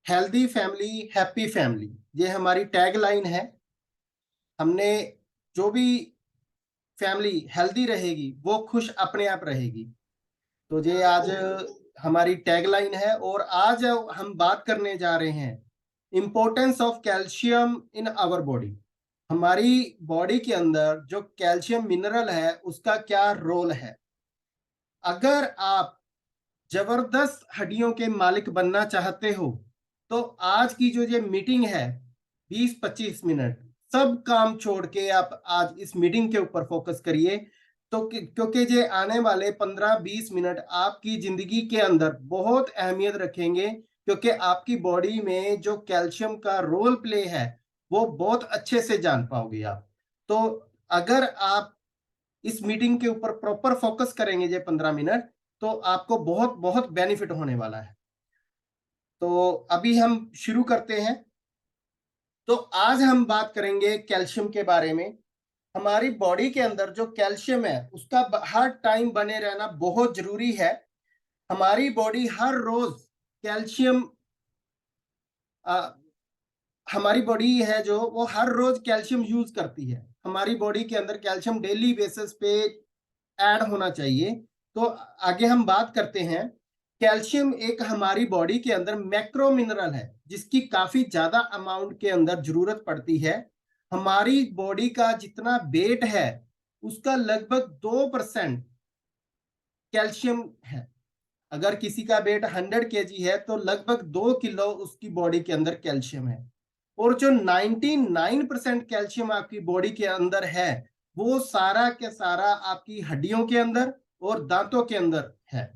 Healthy family happy family, ये हमारी tag line है। हमने जो भी फैमिली हेल्दी रहेगी वो खुश अपने आप रहेगी, तो ये आज हमारी टैग लाइन है। और आज हम बात करने जा रहे हैं importance of calcium in our body. हमारी बॉडी के अंदर जो कैल्शियम मिनरल है उसका क्या रोल है। अगर आप जबरदस्त हड्डियों के मालिक बनना चाहते हो तो आज की जो ये मीटिंग है 20-25 मिनट सब काम छोड़ के आप आज इस मीटिंग के ऊपर फोकस करिए। तो क्योंकि ये आने वाले 15-20 मिनट आपकी जिंदगी के अंदर बहुत अहमियत रखेंगे, क्योंकि आपकी बॉडी में जो कैल्शियम का रोल प्ले है वो बहुत अच्छे से जान पाओगे आप। तो अगर आप इस मीटिंग के ऊपर प्रॉपर फोकस करेंगे ये 15 मिनट, तो आपको बहुत बहुत बेनिफिट होने वाला है। तो अभी हम शुरू करते हैं। तो आज हम बात करेंगे कैल्शियम के बारे में। हमारी बॉडी के अंदर जो कैल्शियम है उसका हर टाइम बने रहना बहुत जरूरी है। हमारी बॉडी हर रोज कैल्शियम हमारी बॉडी है जो वो हर रोज कैल्शियम यूज करती है। हमारी बॉडी के अंदर कैल्शियम डेली बेसिस पे ऐड होना चाहिए। तो आगे हम बात करते हैं। कैल्शियम एक हमारी बॉडी के अंदर मैक्रो मिनरल है जिसकी काफी ज्यादा अमाउंट के अंदर जरूरत पड़ती है। हमारी बॉडी का जितना वेट है उसका लगभग 2% कैल्शियम है। अगर किसी का वेट 100 kg है तो लगभग 2 किलो उसकी बॉडी के अंदर कैल्शियम है। और जो 99% कैल्शियम आपकी बॉडी के अंदर है वो सारा के सारा आपकी हड्डियों के अंदर और दांतों के अंदर है।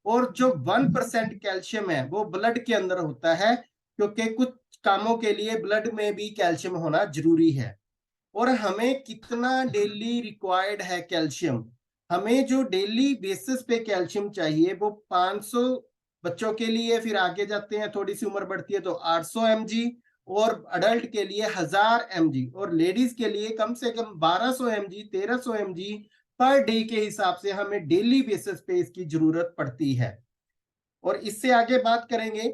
और जो 1% कैल्शियम है वो ब्लड के अंदर होता है, क्योंकि कुछ कामों के लिए ब्लड में भी कैल्शियम होना जरूरी है। और हमें कितना डेली रिक्वायर्ड है कैल्शियम, हमें जो डेली बेसिस पे कैल्शियम चाहिए वो 500 बच्चों के लिए, फिर आगे जाते हैं थोड़ी सी उम्र बढ़ती है तो 800 mg, और अडल्ट के लिए 1000 mg, और लेडीज के लिए कम से कम 1200 mg 1300 mg पर डे के हिसाब से हमें डेली बेसिस पे इसकी जरूरत पड़ती है। और इससे आगे बात करेंगे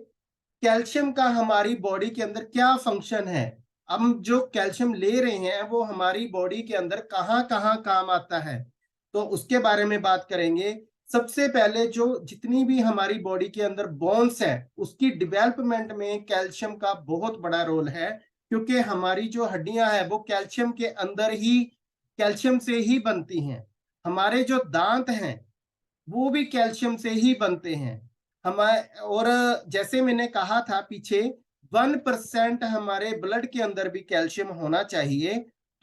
कैल्शियम का हमारी बॉडी के अंदर क्या फंक्शन है। हम जो कैल्शियम ले रहे हैं वो हमारी बॉडी के अंदर कहाँ कहाँ काम आता है, तो उसके बारे में बात करेंगे। सबसे पहले जो जितनी भी हमारी बॉडी के अंदर बोन्स है उसकी डेवलपमेंट में कैल्शियम का बहुत बड़ा रोल है, क्योंकि हमारी जो हड्डियां हैं वो कैल्शियम के अंदर ही कैल्शियम से ही बनती हैं। हमारे जो दांत हैं वो भी कैल्शियम से ही बनते हैं। हमारे और जैसे मैंने कहा था पीछे 1% हमारे ब्लड के अंदर भी कैल्शियम होना चाहिए।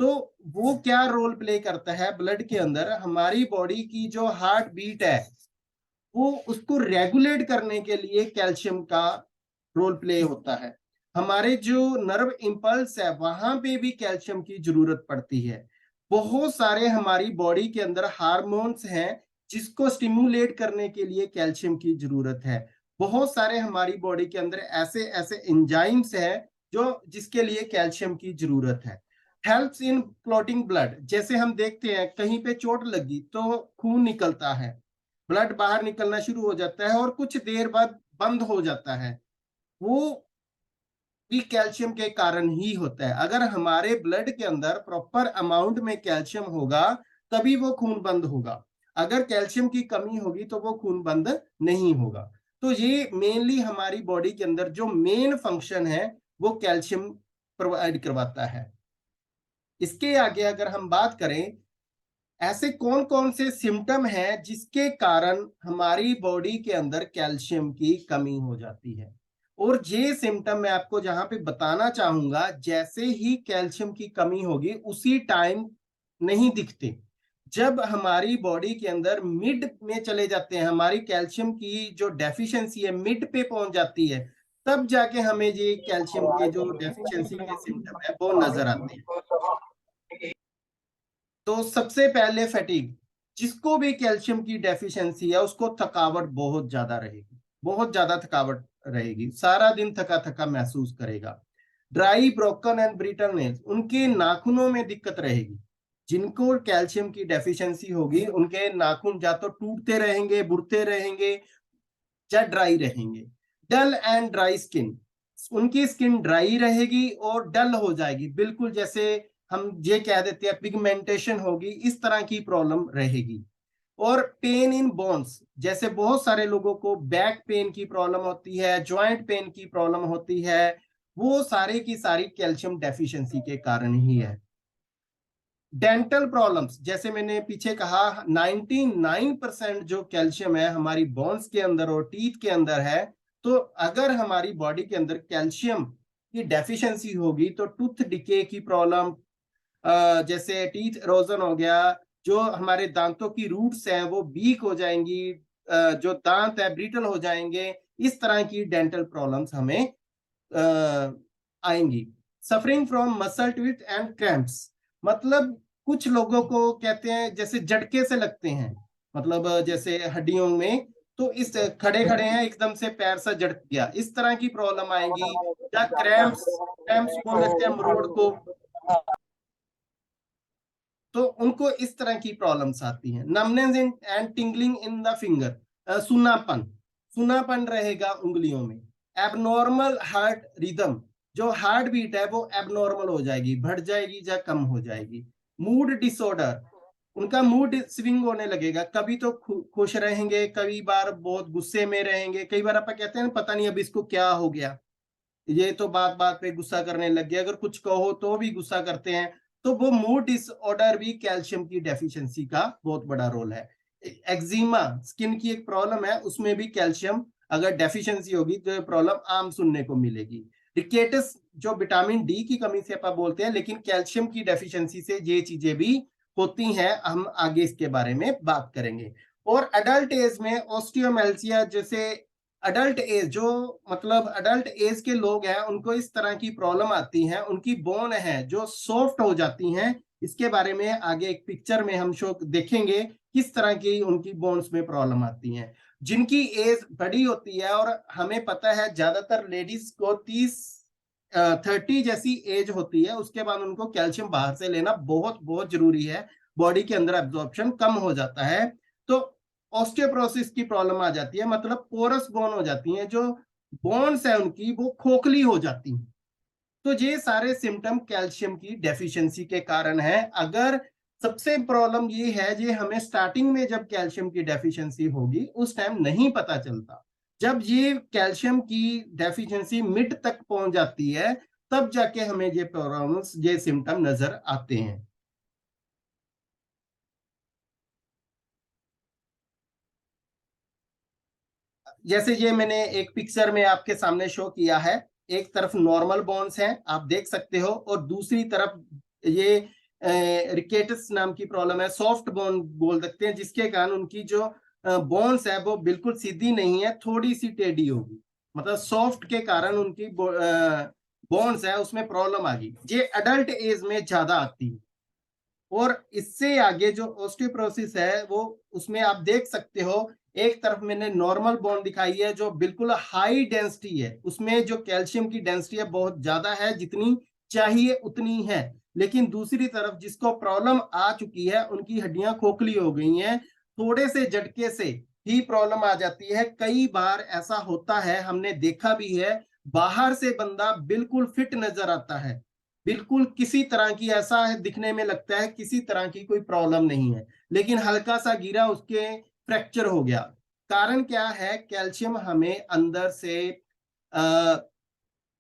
तो वो क्या रोल प्ले करता है ब्लड के अंदर, हमारी बॉडी की जो हार्ट बीट है वो उसको रेगुलेट करने के लिए कैल्शियम का रोल प्ले होता है। हमारे जो नर्व इंपल्स है वहां पे भी कैल्शियम की जरूरत पड़ती है। बहुत सारे हमारी बॉडी के अंदर हार्मोन्स हैं जिसको स्टिमुलेट करने के लिए कैल्शियम की जरूरत है। बहुत सारे हमारी बॉडी के अंदर ऐसे ऐसे एंजाइम्स हैं जो जिसके लिए कैल्शियम की जरूरत है। हेल्प्स इन क्लॉटिंग ब्लड, जैसे हम देखते हैं कहीं पे चोट लगी तो खून निकलता है, ब्लड बाहर निकलना शुरू हो जाता है और कुछ देर बाद बंद हो जाता है। वो भी कैल्शियम के कारण ही होता है। अगर हमारे ब्लड के अंदर प्रॉपर अमाउंट में कैल्शियम होगा तभी वो खून बंद होगा। अगर कैल्शियम की कमी होगी तो वो खून बंद नहीं होगा। तो ये मेनली हमारी बॉडी के अंदर जो मेन फंक्शन है वो कैल्शियम प्रोवाइड करवाता है। इसके आगे अगर हम बात करें ऐसे कौन कौन से सिम्टम हैं जिसके कारण हमारी बॉडी के अंदर कैल्शियम की कमी हो जाती है, और ये सिम्टम मैं आपको जहां पे बताना चाहूंगा, जैसे ही कैल्शियम की कमी होगी उसी टाइम नहीं दिखते। जब हमारी बॉडी के अंदर मिड में चले जाते हैं, हमारी कैल्शियम की जो डेफिशिएंसी है मिड पे पहुंच जाती है, तब जाके हमें ये कैल्शियम के जो डेफिशिएंसी के सिम्टम है वो नजर आते हैं। तो सबसे पहले फैटिग, जिसको भी कैल्शियम की डेफिशिएंसी है उसको थकावट बहुत ज्यादा रहेगी, बहुत ज्यादा थकावट रहेगी, सारा दिन थका थका महसूस करेगा। Dry broken and brittle nails, उनके नाखूनों में दिक्कत रहेगी। जिनको कैल्शियम की डेफिशिएंसी होगी उनके नाखून या तो टूटते रहेंगे, बुढ़ते रहेंगे या ड्राई रहेंगे। डल एंड ड्राई स्किन, उनकी स्किन ड्राई रहेगी और डल हो जाएगी, बिल्कुल जैसे हम ये कह देते हैं पिगमेंटेशन होगी, इस तरह की प्रॉब्लम रहेगी। और पेन इन बोन्स, जैसे बहुत सारे लोगों को बैक पेन की प्रॉब्लम होती है, जॉइंट पेन की प्रॉब्लम होती है, वो सारे की सारी कैल्शियम डेफिशिएंसी के कारण ही है। डेंटल प्रॉब्लम्स, जैसे मैंने पीछे कहा 99% जो कैल्शियम है हमारी बोन्स के अंदर और टीथ के अंदर है, तो अगर हमारी बॉडी के अंदर कैल्शियम की डेफिशिएंसी होगी तो टूथ डिके की प्रॉब्लम, जैसे टीथ इरोजन हो गया, जो हमारे दांतों की रूट्स हैं वो वीक हो जाएंगी, जो दांत है ब्रिटल हो जाएंगे, इस तरह की डेंटल प्रॉब्लम्स हमें आएंगी। Suffering from muscle twist and cramps, मतलब कुछ लोगों को कहते हैं जैसे झटके से लगते हैं, मतलब जैसे हड्डियों में, तो इस खड़े खड़े हैं एकदम से पैर सा झटक गया, इस तरह की प्रॉब्लम आएगी। या क्रैम्प्स, क्रैम्प्स बोल देते हैं मरोड़ को, तो उनको इस तरह की प्रॉब्लम्स आती हैं। Numbness and tingling in the finger, सुनापन, सुनापन रहेगा उंगलियों में। एबनॉर्मल हार्ट रिदम, जो हार्ट बीट है वो एबनॉर्मल हो जाएगी, बढ़ जाएगी या कम हो जाएगी। मूड डिसऑर्डर, उनका मूड स्विंग होने लगेगा, कभी तो खुश रहेंगे, कई बार बहुत गुस्से में रहेंगे, कई बार आप कहते हैं पता नहीं अब इसको क्या हो गया, ये तो बात बात पे गुस्सा करने लग गया, अगर कुछ कहो तो भी गुस्सा करते हैं, तो वो मूड डिसऑर्डर भी कैल्शियम की डेफिशिएंसी का बहुत बड़ा रोल है। एक्जिमा, स्किन की एक प्रॉब्लम है, उसमें भी कैल्शियम अगर डेफिशिएंसी होगी तो ये प्रॉब्लम आम सुनने को मिलेगी। रिकेटस, जो विटामिन डी की कमी से आप बोलते हैं, लेकिन कैल्शियम की डेफिशिएंसी से ये चीजें भी होती हैं, हम आगे इसके बारे में बात करेंगे। और अडल्ट एज में ऑस्टियोमेल्सिया, जैसे अडल्ट एज, जो मतलब अडल्ट एज के लोग हैं उनको इस तरह की प्रॉब्लम आती है, उनकी बोन है जो सॉफ्ट हो जाती हैं, इसके बारे में आगे एक पिक्चर में हम शो देखेंगे किस तरह की उनकी बोन्स में प्रॉब्लम आती हैं। जिनकी एज बड़ी होती है, और हमें पता है ज्यादातर लेडीज को 30 जैसी एज होती है, उसके बाद उनको कैल्शियम बाहर से लेना बहुत बहुत जरूरी है, बॉडी के अंदर एब्जॉर्प्शन कम हो जाता है, तो ऑस्टियोपोरोसिस की प्रॉब्लम आ जाती है, मतलब पोरस बोन हो जाती हैं, जो बोन्स है उनकी वो खोखली हो जाती हैं। तो ये सारे सिम्टम कैल्शियम की डेफिशिएंसी के कारण है। अगर सबसे प्रॉब्लम ये है, ये हमें स्टार्टिंग में जब कैल्शियम की डेफिशिएंसी होगी उस टाइम नहीं पता चलता, जब ये कैल्शियम की डेफिशिएंसी मिड तक पहुंच जाती है तब जाके हमें ये प्रॉब्लम्स, ये सिम्टम नजर आते हैं। जैसे ये मैंने एक पिक्चर में आपके सामने शो किया है, एक तरफ नॉर्मल बोन्स हैं आप देख सकते हो, और दूसरी तरफ ये रिकेटस नाम की प्रॉब्लम है, सॉफ्ट बोन बोल सकते हैं, जिसके कारण उनकी जो बोन्स है वो बिल्कुल सीधी नहीं है, थोड़ी सी टेढ़ी होगी, मतलब सॉफ्ट के कारण उनकी बोन्स है उसमें प्रॉब्लम आ गई। ये अडल्ट एज में ज्यादा आती है। और इससे आगे जो ऑस्टियोपोरोसिस है वो, उसमें आप देख सकते हो, एक तरफ मैंने नॉर्मल बोन दिखाई है जो बिल्कुल हाई डेंसिटी है, उसमें जो कैल्शियम की डेंसिटी है बहुत ज्यादा है, जितनी चाहिए उतनी है, लेकिन दूसरी तरफ जिसको प्रॉब्लम आ चुकी है उनकी हड्डियां खोखली हो गई हैं, थोड़े से झटके से ही प्रॉब्लम आ जाती है। कई बार ऐसा होता है, हमने देखा भी है, बाहर से बंदा बिल्कुल फिट नजर आता है, बिल्कुल किसी तरह की, ऐसा है दिखने में लगता है किसी तरह की कोई प्रॉब्लम नहीं है, लेकिन हल्का सा गिरा उसके फ्रैक्चर हो गया। कारण क्या है, कैल्शियम हमें अंदर से आ,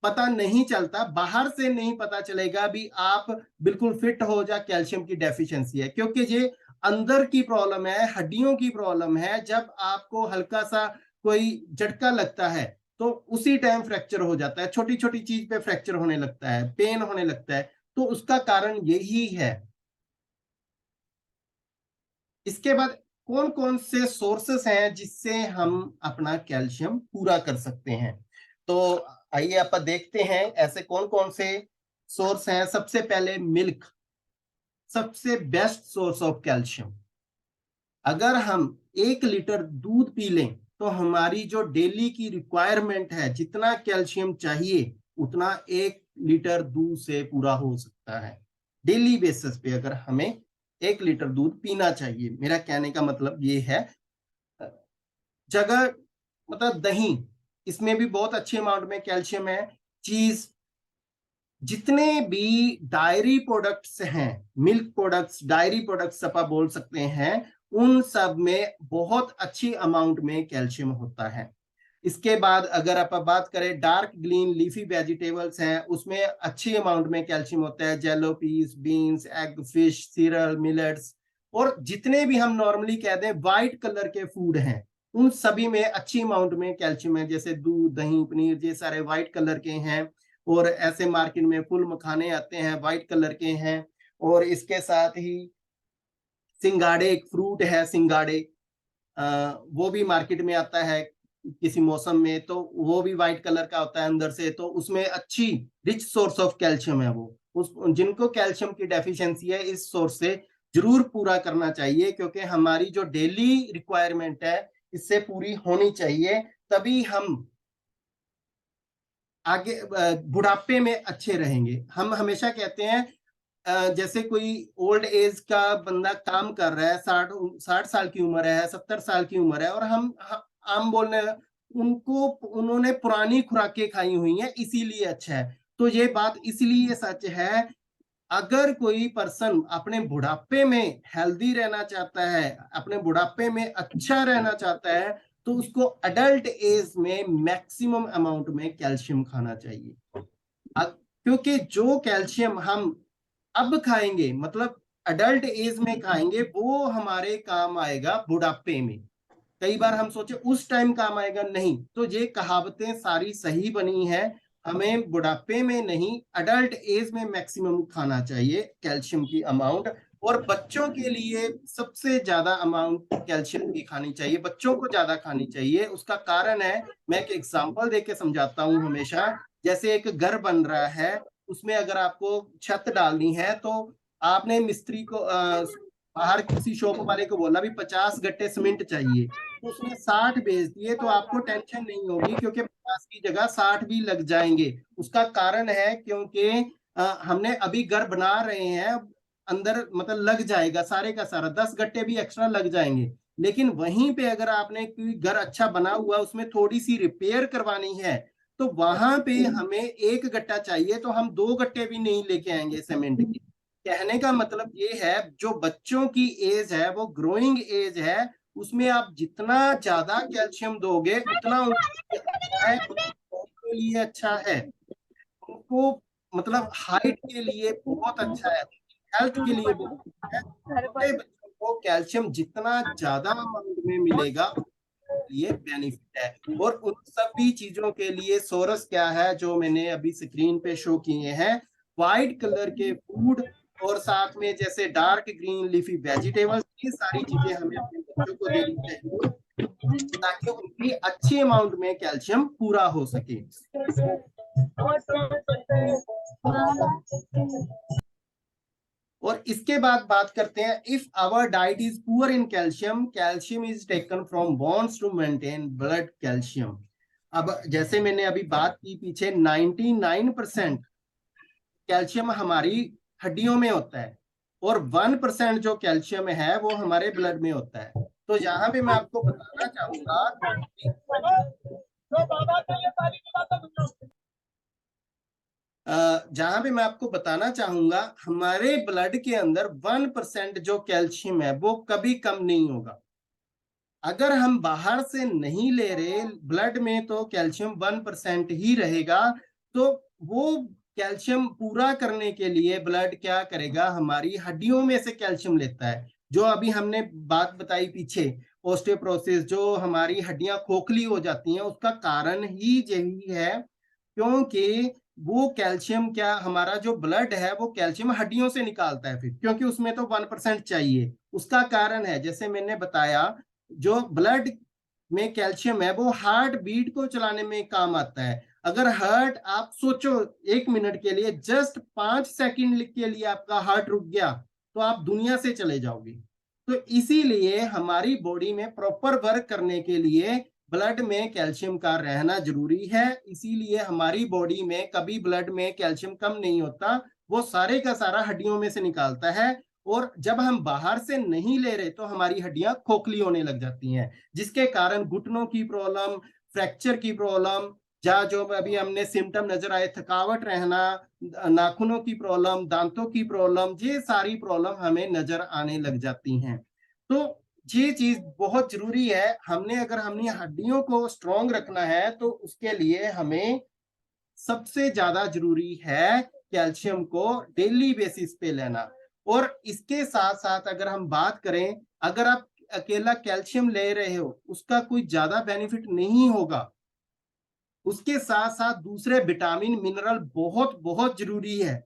पता नहीं चलता, बाहर से नहीं पता चलेगा भी आप बिल्कुल फिट हो जा कैल्शियम की डेफिशिएंसी है, क्योंकि ये अंदर की प्रॉब्लम है, हड्डियों की प्रॉब्लम है। जब आपको हल्का सा कोई झटका लगता है तो उसी टाइम फ्रैक्चर हो जाता है, छोटी छोटी चीज पे फ्रैक्चर होने लगता है, पेन होने लगता है, तो उसका कारण यही है। इसके बाद कौन कौन से सोर्सेस हैं जिससे हम अपना कैल्शियम पूरा कर सकते हैं, तो आइए आप देखते हैं ऐसे कौन कौन से सोर्स हैं। सबसे पहले मिल्क, सबसे बेस्ट सोर्स ऑफ कैल्शियम। अगर हम 1 लीटर दूध पी लें तो हमारी जो डेली की रिक्वायरमेंट है, जितना कैल्शियम चाहिए उतना 1 लीटर दूध से पूरा हो सकता है। डेली बेसिस पे अगर हमें 1 लीटर दूध पीना चाहिए, मेरा कहने का मतलब ये है। जगह मतलब दही, इसमें भी बहुत अच्छे अमाउंट में कैल्शियम है। चीज, जितने भी डायरी प्रोडक्ट्स हैं, मिल्क प्रोडक्ट्स, डायरी प्रोडक्ट्स आप बोल सकते हैं, उन सब में बहुत अच्छी अमाउंट में कैल्शियम होता है। इसके बाद अगर आप बात करें डार्क ग्रीन लीफी वेजिटेबल्स हैं, उसमें अच्छी अमाउंट में कैल्शियम होता है। Yellow peas, beans, egg, fish, cereal, millets, और जितने भी हम नॉर्मली कहते हैं व्हाइट कलर के फूड हैं, उन सभी में अच्छी अमाउंट में कैल्शियम है। जैसे दूध, दही, पनीर, ये सारे व्हाइट कलर के हैं। और ऐसे मार्केट में फुल मखाने आते हैं, व्हाइट कलर के हैं। और इसके साथ ही सिंगाड़े, एक फ्रूट है सिंगाड़े, वो भी मार्केट में आता है किसी मौसम में, तो वो भी व्हाइट कलर का होता है अंदर से। तो उसमें अच्छी रिच सोर्स ऑफ कैल्शियम है वो। उस जिनको कैल्शियम की डेफिशिएंसी है, इस सोर्स से जरूर पूरा करना चाहिए, क्योंकि हमारी जो डेली रिक्वायरमेंट है इससे पूरी होनी चाहिए, तभी हम आगे बुढ़ापे में अच्छे रहेंगे। हम हमेशा कहते हैं जैसे कोई ओल्ड एज का बंदा काम कर रहा है, 60 साल की उम्र है, 70 साल की उम्र है, और हम आम बोलने उनको, उन्होंने पुरानी खुराकें खाई हुई हैं इसीलिए अच्छा है। तो ये बात इसलिए सच है, अगर कोई पर्सन अपने बुढ़ापे में हेल्दी रहना चाहता है, अपने बुढ़ापे में अच्छा रहना चाहता है, तो उसको अडल्ट एज में मैक्सिमम अमाउंट में कैल्शियम खाना चाहिए। क्योंकि जो कैल्शियम हम अब खाएंगे, मतलब अडल्ट एज में खाएंगे, वो हमारे काम आएगा बुढ़ापे में। कई बार हम सोचे उस टाइम काम आएगा, नहीं। तो ये कहावतें सारी सही बनी है, हमें बुढ़ापे में नहीं, अडल्ट एज में मैक्सिमम खाना चाहिए कैल्शियम की अमाउंट। और बच्चों के लिए सबसे ज्यादा अमाउंट कैल्शियम की खानी चाहिए, बच्चों को ज्यादा खानी चाहिए। उसका कारण है, मैं एक एग्जांपल देके समझाता हूँ हमेशा। जैसे एक घर बन रहा है, उसमें अगर आपको छत डालनी है, तो आपने मिस्त्री को बाहर किसी शॉप वाले को बोला भी 50 गट्टे सीमेंट चाहिए, तो उसने 60 भेज दिए, तो आपको टेंशन नहीं होगी, क्योंकि 50 की जगह 60 भी लग जाएंगे। उसका कारण है क्योंकि हमने अभी घर बना रहे हैं, अंदर मतलब लग जाएगा सारे का सारा, 10 गट्टे भी एक्स्ट्रा लग जाएंगे। लेकिन वहीं पे अगर आपने कोई घर अच्छा बना हुआ, उसमें थोड़ी सी रिपेयर करवानी है, तो वहां पे हमें 1 गट्टा चाहिए, तो हम 2 गट्टे भी नहीं लेके आएंगे सीमेंट की। कहने का मतलब ये है, जो बच्चों की एज है वो ग्रोइंग एज है, उसमें आप जितना ज्यादा कैल्शियम दोगे उतना उनके लिए अच्छा है। उनको मतलब हाइट के लिए बहुत अच्छा है, हेल्थ के लिए बहुत अच्छा है। छोटे बच्चों को कैल्शियम जितना ज्यादा अमाउंट में मिलेगा, ये बेनिफिट है। और उन सभी चीजों के लिए सोर्स क्या है, जो मैंने अभी स्क्रीन पे शो किए हैं, व्हाइट कलर के फूड, और साथ में जैसे डार्क ग्रीन लीफी वेजिटेबल्स, ये सारी चीजें हमें अपने बच्चों को देनी चाहिए, ताकि उनकी अच्छी अमाउंट में कैल्शियम पूरा हो सके। और इसके बाद बात करते हैं, if our diet is poor in calcium, calcium is taken from bones to maintain blood calcium. अब जैसे मैंने अभी बात की पीछे, 99% कैल्शियम हमारी हड्डियों में होता है, और 1% जो कैल्शियम है वो हमारे ब्लड में होता है। तो यहाँ पे मैं आपको बताना चाहूंगा, जहां पे मैं आपको बताना चाहूंगा, हमारे ब्लड के अंदर 1% जो कैल्शियम है वो कभी कम नहीं होगा। अगर हम बाहर से नहीं ले रहे ब्लड में, तो कैल्शियम 1% ही रहेगा। तो वो कैल्शियम पूरा करने के लिए ब्लड क्या करेगा, हमारी हड्डियों में से कैल्शियम लेता है। जो अभी हमने बात बताई पीछे, ओस्टियोपोरोसिस, जो हमारी हड्डियां खोखली हो जाती हैं, उसका कारण ही यही है, क्योंकि वो कैल्शियम, क्या हमारा जो ब्लड है वो कैल्शियम हड्डियों से निकालता है, फिर क्योंकि उसमें तो 1% चाहिए। उसका कारण है, जैसे मैंने बताया, जो ब्लड में कैल्शियम है वो हार्ट बीट को चलाने में काम आता है। अगर हार्ट, आप सोचो 1 मिनट के लिए, जस्ट 5 सेकंड के लिए आपका हार्ट रुक गया, तो आप दुनिया से चले जाओगे। तो इसीलिए हमारी बॉडी में प्रॉपर वर्क करने के लिए ब्लड में कैल्शियम का रहना जरूरी है। इसीलिए हमारी बॉडी में कभी ब्लड में कैल्शियम कम नहीं होता, वो सारे का सारा हड्डियों में से निकालता है। और जब हम बाहर से नहीं ले रहे, तो हमारी हड्डियां खोखली होने लग जाती हैं, जिसके कारण घुटनों की प्रॉब्लम, फ्रैक्चर की प्रॉब्लम, जहाँ जो अभी हमने सिम्टम नजर आए, थकावट रहना, नाखूनों की प्रॉब्लम, दांतों की प्रॉब्लम, ये सारी प्रॉब्लम हमें नजर आने लग जाती हैं। तो ये चीज बहुत जरूरी है। हमने अगर हमने हड्डियों को स्ट्रॉन्ग रखना है तो उसके लिए हमें सबसे ज्यादा जरूरी है कैल्शियम को डेली बेसिस पे लेना। और इसके साथ साथ अगर हम बात करें, अगर आप अकेला कैल्शियम ले रहे हो उसका कोई ज्यादा बेनिफिट नहीं होगा, उसके साथ साथ दूसरे विटामिन मिनरल बहुत बहुत जरूरी है।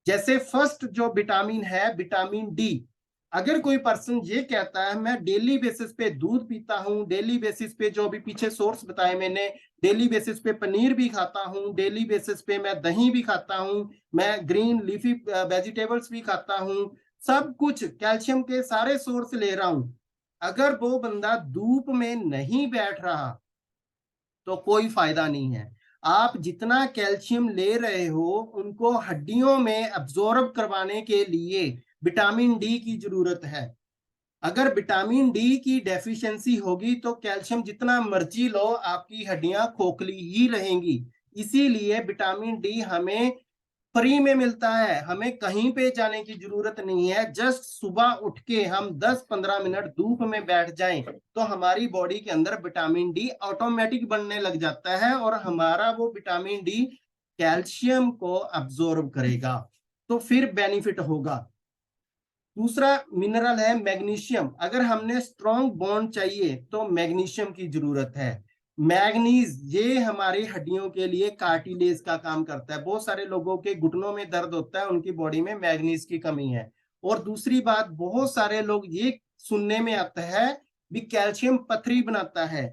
जैसे फर्स्ट जो विटामिन है विटामिन डी। अगर कोई पर्सन ये कहता है मैं डेली बेसिस पे दूध पीता हूँ, डेली बेसिस पे जो भी पीछे सोर्स बताए मैंने, डेली बेसिस पे पनीर भी खाता हूँ, डेली बेसिस पे मैं दही भी खाता हूँ, मैं ग्रीन लीफी वेजिटेबल्स भी खाता हूँ, सब कुछ कैल्शियम के सारे सोर्स ले रहा हूँ, अगर वो बंदा धूप में नहीं बैठ रहा तो कोई फायदा नहीं है। आप जितना कैल्शियम ले रहे हो उनको हड्डियों में अब्जॉर्ब करवाने के लिए विटामिन डी की जरूरत है। अगर विटामिन डी की डेफिशिएंसी होगी तो कैल्शियम जितना मर्जी लो आपकी हड्डियां खोखली ही रहेंगी। इसीलिए विटामिन डी हमें फ्री में मिलता है, हमें कहीं पे जाने की जरूरत नहीं है। जस्ट सुबह उठ के हम 10-15 मिनट धूप में बैठ जाएं तो हमारी बॉडी के अंदर विटामिन डी ऑटोमेटिक बनने लग जाता है और हमारा वो विटामिन डी कैल्शियम को अब्जॉर्ब करेगा, तो फिर बेनिफिट होगा। दूसरा मिनरल है मैग्नीशियम। अगर हमने स्ट्रॉन्ग बॉन्ड चाहिए तो मैग्नीशियम की जरूरत है। मैग्नीज ये हमारी हड्डियों के लिए कार्टिलेज का काम करता है। बहुत सारे लोगों के घुटनों में दर्द होता है, उनकी बॉडी में मैग्नीज की कमी है। और दूसरी बात, बहुत सारे लोग ये सुनने में आता है भी कैल्शियम पथरी बनाता है।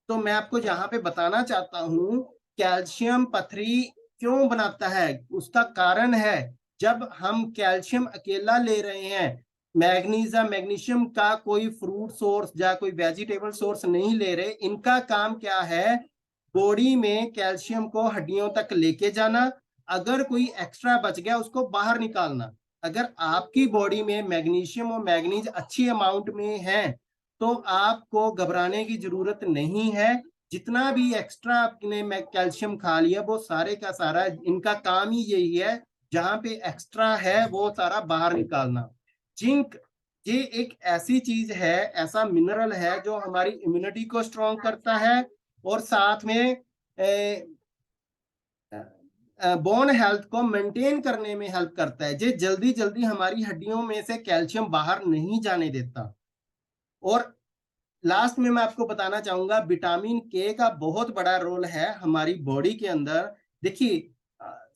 तो मैं आपको यहाँ पे बताना चाहता हूँ कैल्शियम पथरी क्यों बनाता है। उसका कारण है, जब हम कैल्शियम अकेला ले रहे हैं, मैग्नीज या मैग्नीशियम का कोई फ्रूट सोर्स या कोई वेजिटेबल सोर्स नहीं ले रहे, इनका काम क्या है, बॉडी में कैल्शियम को हड्डियों तक लेके जाना, अगर कोई एक्स्ट्रा बच गया उसको बाहर निकालना। अगर आपकी बॉडी में मैग्नीशियम और मैग्नीज अच्छी अमाउंट में है तो आपको घबराने की जरूरत नहीं है। जितना भी एक्स्ट्रा आपने कैल्शियम खा लिया वो सारे का सारा इनका काम ही यही है, जहां पे एक्स्ट्रा है वो सारा बाहर निकालना। जिंक ये एक ऐसी चीज है, ऐसा मिनरल है जो हमारी इम्यूनिटी को स्ट्रॉन्ग करता है और साथ में बोन हेल्थ को मेंटेन करने में हेल्प करता है। ये जल्दी जल्दी हमारी हड्डियों में से कैल्शियम बाहर नहीं जाने देता। और लास्ट में मैं आपको बताना चाहूंगा विटामिन के का बहुत बड़ा रोल है हमारी बॉडी के अंदर। देखिए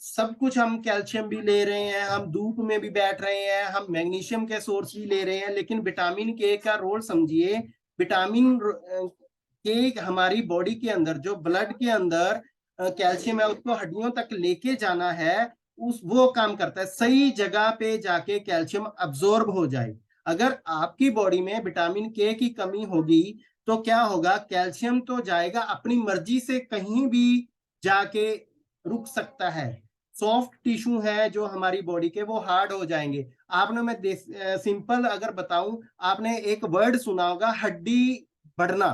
सब कुछ हम कैल्शियम भी ले रहे हैं, हम धूप में भी बैठ रहे हैं, हम मैग्नीशियम के सोर्स भी ले रहे हैं, लेकिन विटामिन के का रोल समझिए। विटामिन के हमारी बॉडी के अंदर जो ब्लड के अंदर कैल्शियम है उसको हड्डियों तक लेके जाना है, उस वो काम करता है, सही जगह पे जाके कैल्शियम अब्जॉर्ब हो जाए। अगर आपकी बॉडी में विटामिन के की कमी होगी तो क्या होगा, कैल्शियम तो जाएगा अपनी मर्जी से कहीं भी जाके रुक सकता है। सॉफ्ट टिश्यू है जो हमारी बॉडी के वो हार्ड हो जाएंगे। आपने मैं सिंपल अगर बताऊं, आपने एक वर्ड सुना होगा हड्डी बढ़ना।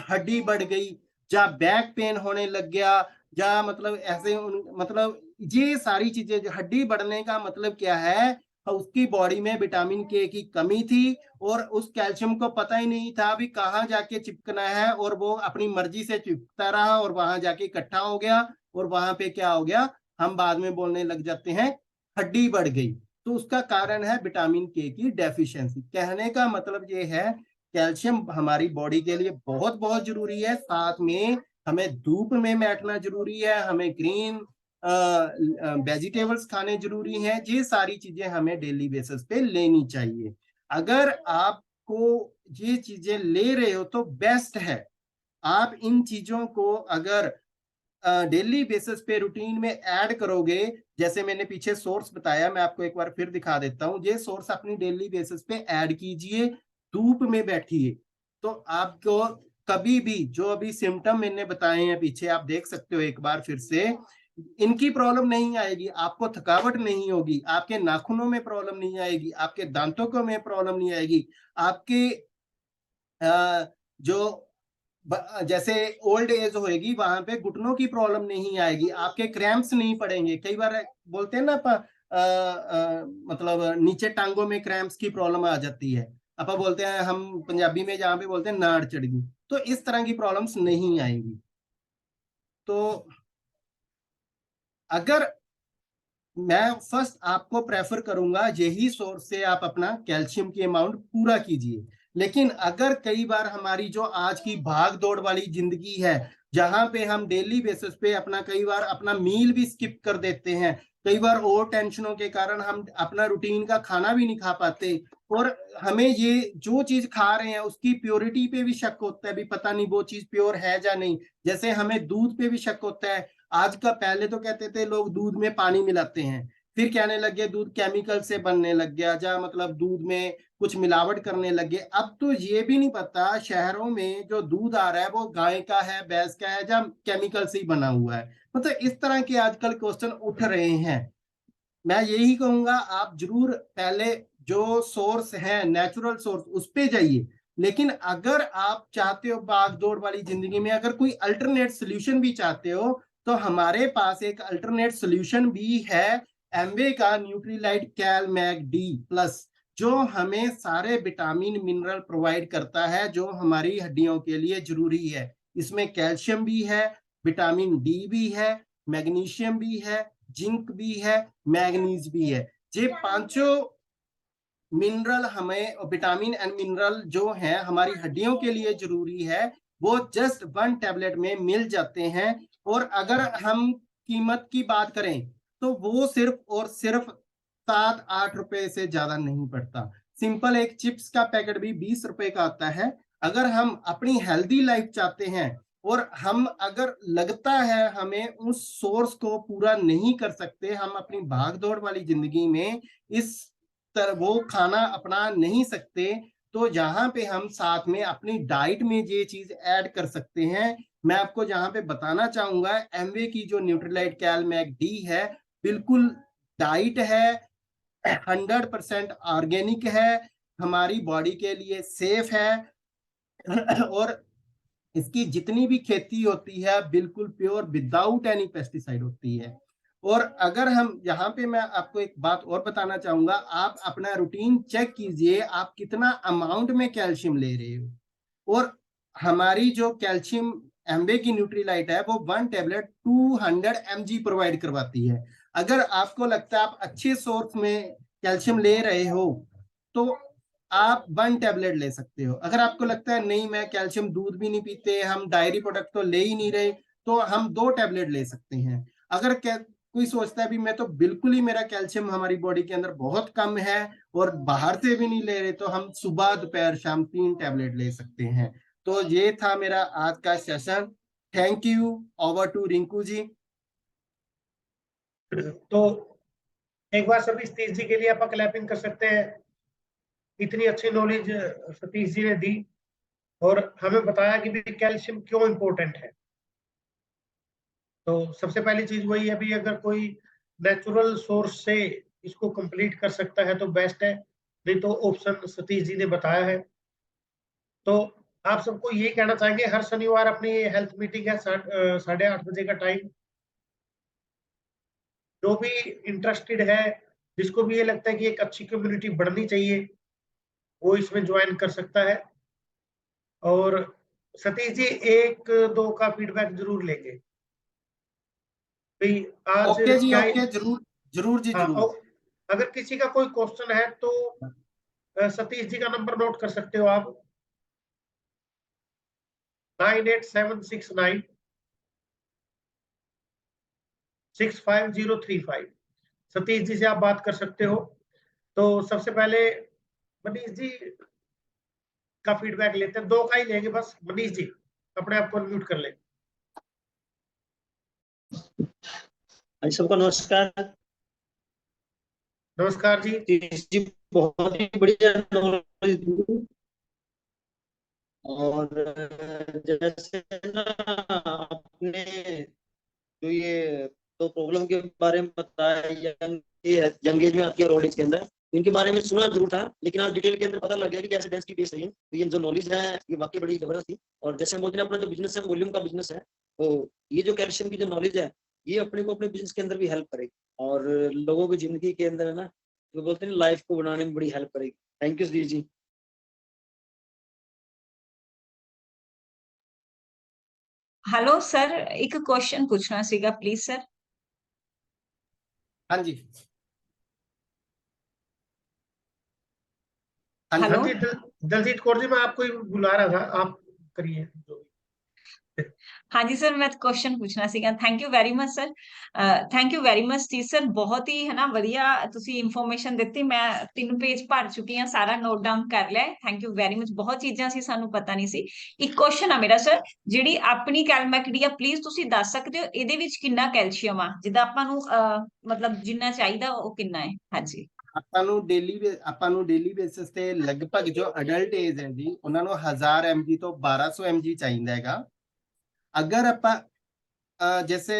हड्डी बढ़ गई, जा बैक पेन होने लग गया, जा मतलब ऐसे मतलब ये सारी चीजें, जो हड्डी बढ़ने का मतलब क्या है, उसकी बॉडी में विटामिन के की कमी थी और उस कैल्शियम को पता ही नहीं था भी कहाँ जाके चिपकना है, और वो अपनी मर्जी से चिपकता रहा और वहां जाके इकट्ठा हो गया और वहां पे क्या हो गया, हम बाद में बोलने लग जाते हैं हड्डी बढ़ गई। तो उसका कारण है विटामिन के की डेफिशिएंसी। कहने का मतलब ये है कैल्शियम हमारी बॉडी के लिए बहुत बहुत जरूरी है। साथ में हमें धूप में बैठना जरूरी है, हमें ग्रीन वेजिटेबल्स खाने जरूरी हैं। ये सारी चीजें हमें डेली बेसिस पे लेनी चाहिए। अगर आपको ये चीजें ले रहे हो तो बेस्ट है आप इन चीजों को अगर डेली बेसिस पे रूटीन में ऐड करोगे। जैसे मैंने पीछे सोर्स बताया, मैं आपको एक बार फिर दिखा देता हूँ। ये सोर्स अपनी डेली बेसिस पे ऐड कीजिए, धूप में बैठिए, तो आपको कभी भी जो अभी सिम्टम मैंने बताए हैं पीछे, आप देख सकते हो एक बार फिर से, इनकी प्रॉब्लम नहीं आएगी। आपको थकावट नहीं होगी, आपके नाखूनों में प्रॉब्लम नहीं आएगी, आपके दांतों को में प्रॉब्लम नहीं आएगी, आपके जो जैसे ओल्ड एज होएगी वहां पे घुटनों की प्रॉब्लम नहीं आएगी, आपके क्रैम्प्स नहीं पड़ेंगे। कई बार बोलते हैं ना मतलब नीचे टांगों में क्रैम्प्स की प्रॉब्लम आ जाती है, आप बोलते हैं, हम पंजाबी में जहाँ पे बोलते हैं नाड़ चढ़ गई, तो इस तरह की प्रॉब्लम्स नहीं आएंगी। तो अगर मैं फर्स्ट आपको प्रेफर करूंगा यही सोर्स से आप अपना कैल्शियम की अमाउंट पूरा कीजिए। लेकिन अगर कई बार हमारी जो आज की भाग दौड़ वाली जिंदगी है, जहां पे हम डेली बेसिस पे अपना कई बार अपना मील भी स्किप कर देते हैं, कई बार और टेंशनों के कारण हम अपना रूटीन का खाना भी नहीं खा पाते, और हमें ये जो चीज खा रहे हैं उसकी प्योरिटी पे भी शक होता है, भी पता नहीं वो चीज प्योर है या नहीं। जैसे हमें दूध पे भी शक होता है, आज का, पहले तो कहते थे लोग दूध में पानी मिलाते हैं, फिर कहने लगे दूध केमिकल से बनने लग गया, जा मतलब दूध में कुछ मिलावट करने लगे। अब तो ये भी नहीं पता शहरों में जो दूध आ रहा है वो गाय का है, भैंस का है, या केमिकल से ही बना हुआ है। मतलब इस तरह के आजकल क्वेश्चन उठ रहे हैं। मैं यही कहूंगा आप जरूर पहले जो सोर्स है नेचुरल सोर्स उस पे जाइए। लेकिन अगर आप चाहते हो भागदौड़ वाली जिंदगी में अगर कोई अल्टरनेट सोल्यूशन भी चाहते हो, तो हमारे पास एक अल्टरनेट सोल्यूशन भी है, एमवे का न्यूट्रीलाइट कैल मैग डी प्लस, जो हमें सारे विटामिन मिनरल प्रोवाइड करता है जो हमारी हड्डियों के लिए जरूरी है। इसमें कैल्शियम भी है, विटामिन डी भी है, मैग्नीशियम भी है, जिंक भी है, मैग्नीज भी है। ये पांचों मिनरल हमें, विटामिन एंड मिनरल जो है हमारी हड्डियों के लिए जरूरी है, वो जस्ट 1 टैबलेट में मिल जाते हैं। और अगर हम कीमत की बात करें तो वो सिर्फ और सिर्फ 7-8 रुपए से ज्यादा नहीं पड़ता। सिंपल एक चिप्स का पैकेट भी 20 रुपए का आता है। अगर हम अपनी हेल्दी लाइफ चाहते हैं और हम अगर लगता है हमें उस सोर्स को पूरा नहीं कर सकते, हम अपनी भाग दौड़ वाली जिंदगी में इस वो खाना अपना नहीं सकते, तो जहां पे हम साथ में अपनी डाइट में ये चीज ऐड कर सकते हैं। मैं आपको जहां पे बताना चाहूंगा, एमवे की जो न्यूट्रीलाइट कैल मैग डी है, बिल्कुल डाइट है, 100% ऑर्गेनिक है, हमारी बॉडी के लिए सेफ है, और इसकी जितनी भी खेती होती है बिल्कुल प्योर विदाउट एनी पेस्टिसाइड होती है। और अगर हम यहाँ पे, मैं आपको एक बात और बताना चाहूंगा, आप अपना रूटीन चेक कीजिए आप कितना अमाउंट में कैल्शियम ले रहे हो। और हमारी जो कैल्शियम एम्बे की न्यूट्रीलाइट है वो 1 टैबलेट 200 mg प्रोवाइड करवाती है। अगर आपको लगता है आप अच्छे सोर्स में कैल्शियम ले रहे हो तो आप 1 टैबलेट ले सकते हो। अगर आपको लगता है नहीं मैं कैल्शियम दूध भी नहीं पीते, हम डायरी प्रोडक्ट तो ले ही नहीं रहे, तो हम 2 टैबलेट ले सकते हैं। अगर कोई सोचता है भी मैं तो बिल्कुल ही, मेरा कैल्शियम हमारी बॉडी के अंदर बहुत कम है और बाहर से भी नहीं ले रहे, तो हम सुबह दोपहर शाम 3 टैबलेट ले सकते हैं। तो ये था मेरा आज का session. Thank you. Over to Rinku ji. तो एक बार सभी सतीश जी के लिए आप क्लैपिंग कर सकते हैं। इतनी अच्छी नॉलेज सतीश जी ने दी और हमें बताया कि भी कैल्शियम क्यों इंपॉर्टेंट है। तो सबसे पहली चीज वही है भी, अगर कोई नेचुरल सोर्स से इसको कंप्लीट कर सकता है तो बेस्ट है, नहीं तो ऑप्शन सतीश जी ने बताया है। तो आप सबको ये कहना चाहेंगे, हर शनिवार अपनी हेल्थ मीटिंग है 8:30 बजे का टाइम। जो भी इंटरेस्टेड है, जिसको भी ये लगता है कि एक अच्छी कम्युनिटी बढ़नी चाहिए, वो इसमें ज्वाइन कर सकता है। और सतीश जी 1-2 का फीडबैक जरूर लेंगे भाई आज ओके जी, क्या। ओके, जरूर जरूर जी, हाँ, जरूर। और अगर किसी का कोई क्वेश्चन है तो सतीश जी का नंबर नोट कर सकते हो आप, 9876965035। सतीश जी से आप बात कर सकते हो। तो सबसे पहले मनीष जी का फीडबैक लेते हैं, 2 का ही लेंगे बस। मनीष जी अपने आप को अनम्यूट कर ले। सबको नमस्कार। नमस्कार जी। जी बहुत ही बढ़िया नॉलेज दी। और जैसे ना आपने जो ये 2 प्रॉब्लम के बारे में बताया, यंग एज में आती है ओल्ड एज के अंदर, इनके बारे में सुना जरूर था, लेकिन आज डिटेल के अंदर पता लग गया कि कैसे डेंसिटी बेस्ड है ये। तो ये जो नॉलेज है ये वाकई बड़ी जबरदस्त थी। और जैसे मोदी ने अपना जो बिजनेस है वॉल्यूम का बिजनेस है, तो ये जो कैल्शियम की जो नॉलेज है ये अपने को अपने बिजनेस के अंदर भी हेल्प करेगी और लोगों की जिंदगी के अंदर है ना, जो बोलते हैं लाइफ को बनाने में बड़ी हेल्प करेगी। Thank you Satish ji. Hello sir, एक क्वेश्चन पूछना सीगा प्लीज सर। हाँ जी, हाँ जी। हेलो। हाँ जी, दलजीत कौर जी, मैं आपको ही बुला रहा था, आप करिए जो भी। हाँ जी सर, मैं क्वेश्चन पूछਣਾ ਸੀਗਾ। Thank you very much sir, thank you very much ਜੀ ਸਰ, ਬਹੁਤ ਹੀ ਹੈ ਨਾ ਵਧੀਆ ਤੁਸੀਂ ਇਨਫੋਰਮੇਸ਼ਨ ਦਿੱਤੀ। ਮੈਂ 3 ਪੇਜ ਭਰ ਚੁੱਕੀ ਹਾਂ, ਸਾਰਾ ਨੋਟ ਡਾਊਨ ਕਰ ਲਿਆ। ਥੈਂਕ ਯੂ ਵੈਰੀ ਮਚ, ਬਹੁਤ ਚੀਜ਼ਾਂ ਸੀ ਸਾਨੂੰ ਪਤਾ ਨਹੀਂ ਸੀ। ਇੱਕ ਕੁਐਸਚਨ ਆ ਮੇਰਾ ਸਰ, ਜਿਹੜੀ ਆਪਣੀ ਕੈਲਮੈਕਡੀ ਆ, ਪਲੀਜ਼ ਤੁਸੀਂ ਦੱਸ ਸਕਦੇ ਹੋ ਇਹਦੇ ਵਿੱਚ ਕਿੰਨਾ ਕੈਲਸ਼ੀਅਮ ਆ, ਜਿੱਦਾਂ ਆਪਾਂ ਨੂੰ ਮਤਲਬ ਜਿੰਨਾ ਚਾਹੀਦਾ ਉਹ ਕਿੰਨਾ ਹੈ? ਹਾਂਜੀ। ਆਪਾਂ ਨੂੰ ਡੇਲੀ ਬੇਸਿਸ ਤੇ ਲਗਭਗ ਜੋ ਅਡਲਟ ਏਜ ਹੈ ਜੀ ਉਹਨਾਂ ਨੂੰ 1000 mg ਤੋਂ 1200 mg ਚਾਹੀਦਾ ਹੈਗਾ। अगर जैसे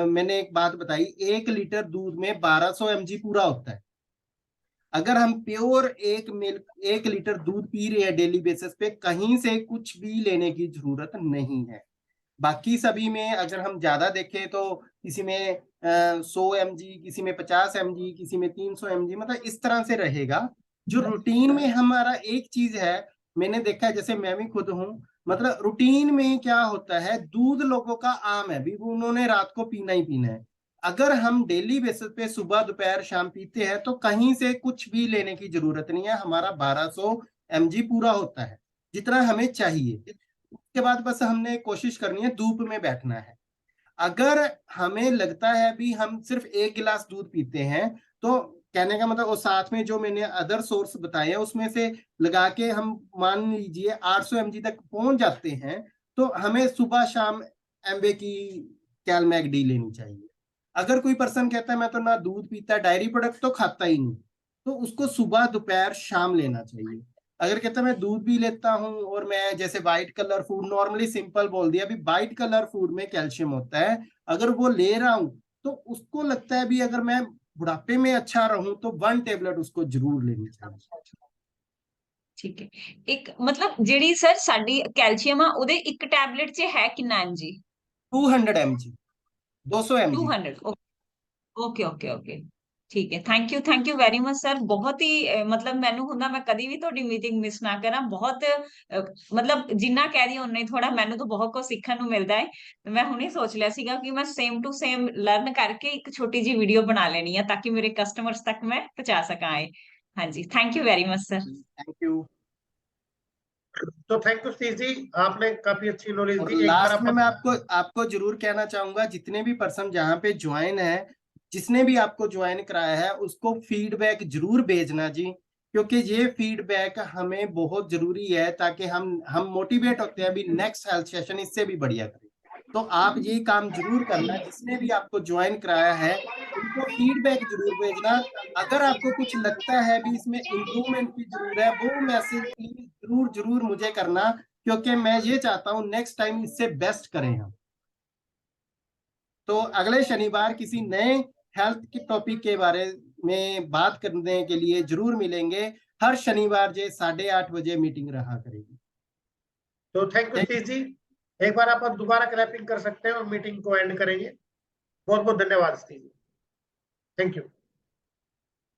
मैंने एक बात बताई, 1 लीटर दूध में 1200 mg पूरा होता है। अगर हम प्योर 1 लीटर दूध पी रहे हैं डेली बेसिस पे, कहीं से कुछ भी लेने की जरूरत नहीं है। बाकी सभी में अगर हम ज्यादा देखें तो किसी में 100 mg, किसी में 50 mg, किसी में 300 mg, मतलब इस तरह से रहेगा। जो रूटीन में हमारा एक चीज है, मैंने देखा है, जैसे मैं भी खुद हूँ, मतलब रूटीन में क्या होता है, दूध लोगों का आम है भी, उन्होंने रात को पीना ही पीना है। अगर हम डेली बेसिस पे सुबह दोपहर शाम पीते हैं तो कहीं से कुछ भी लेने की जरूरत नहीं है, हमारा 1200 mg पूरा होता है जितना हमें चाहिए। उसके बाद बस हमने कोशिश करनी है, धूप में बैठना है। अगर हमें लगता है भी हम सिर्फ 1 गिलास दूध पीते हैं, तो कहने का मतलब, और साथ में जो मैंने अदर सोर्स बताए हैं उसमें से लगा के हम मान लीजिए 800 mg तक पहुंच जाते हैं, तो हमें सुबह शाम एम्बे की कैलमैगडी लेनी चाहिए। अगर कोई पर्सन कहता है मैं तो ना दूध पीता, डायरी प्रोडक्ट तो खाता ही नहीं, तो उसको सुबह दोपहर शाम लेना चाहिए। अगर कहता है मैं दूध भी लेता हूँ और मैं जैसे white colour food, normally simple बोल दिया, अभी व्हाइट कलर फूड में कैल्शियम होता है, अगर वो ले रहा हूँ तो उसको लगता है भी अगर मैं बुढ़ापे में अच्छा रहूं तो 1 टेबलेट उसको जरूर लेनी चाहिए। ਠੀਕ ਹੈ। ਇੱਕ ਮਤਲਬ ਜਿਹੜੀ ਸਰ ਸਾਡੀ ਕੈਲਸ਼ੀਅਮ ਆ ਉਹਦੇ ਇੱਕ ਟੈਬਲੇਟ 'ਚ ਹੈ ਕਿੰਨਾ mg? 200 mg, 200 mg। 200। Okay okay okay, ਠੀਕ ਹੈ। Thank you very much sir. ਬਹੁਤ ਹੀ ਮਤਲਬ ਮੈਨੂੰ ਹੁੰਦਾ ਮੈਂ ਕਦੀ ਵੀ ਤੁਹਾਡੀ ਮੀਟਿੰਗ ਮਿਸ ਨਾ ਕਰਾਂ। ਬਹੁਤ ਮਤਲਬ ਜਿੰਨਾ ਕਹਿ ਰਹੀ ਓਨਾ ਹੀ ਥੋੜਾ, ਮੈਨੂੰ ਤਾਂ ਬਹੁਤ ਕੁਝ ਸਿੱਖਣ ਨੂੰ ਮਿਲਦਾ ਹੈ। ਤੇ ਮੈਂ ਹੁਣੇ ਸੋਚ ਲਿਆ ਸੀਗਾ ਕਿ ਮੈਂ ਸੇਮ ਟੂ ਸੇਮ ਲਰਨ ਕਰਕੇ ਇੱਕ ਛੋਟੀ ਜੀ ਵੀਡੀਓ ਬਣਾ ਲੈਣੀ ਆ ਤਾਂ ਕਿ ਮੇਰੇ ਕਸਟਮਰਸ ਤੱਕ ਮੈਂ ਪਹੁੰਚਾ ਸਕਾਂ ਇਹ। ਹਾਂਜੀ, thank you very much sir. Thank you. तो थैंक यू सतीश जी, आपने काफी अच्छी नॉलेज और दी। एक बार लास्ट में मैं आपको जरूर कहना चाहूंगा, जितने भी पर्सन जहाँ पे ज्वाइन है, जिसने भी आपको ज्वाइन कराया है, उसको फीडबैक जरूर भेजना जी, क्योंकि ये फीडबैक हमें बहुत जरूरी है ताकि हम मोटिवेट होते हैं अभी नेक्स्ट हेल्थ सेशन इससे भी बढ़िया करें। तो आप ये काम जरूर करना, जिसने भी आपको ज्वाइन कराया है उनको फीडबैक जरूर भेजना। अगर आपको कुछ लगता है भी इसमें इम्प्रूवमेंट की जरूरत है, वो मैसेज प्लीज जरूर मुझे करना, क्योंकि मैं ये चाहता हूं नेक्स्ट टाइम इससे बेस्ट करें हम। तो अगले शनिवार किसी नए हेल्थ के टॉपिक के बारे में बात करने के लिए जरूर मिलेंगे। हर शनिवार 8:30 बजे मीटिंग रहा करेगी। तो थैंक यू सतीश जी, एक बार आप दोबारा क्लैपिंग कर सकते हैं और मीटिंग को एंड करेंगे। बहुत बहुत धन्यवाद सतीश जी, थैंक यू।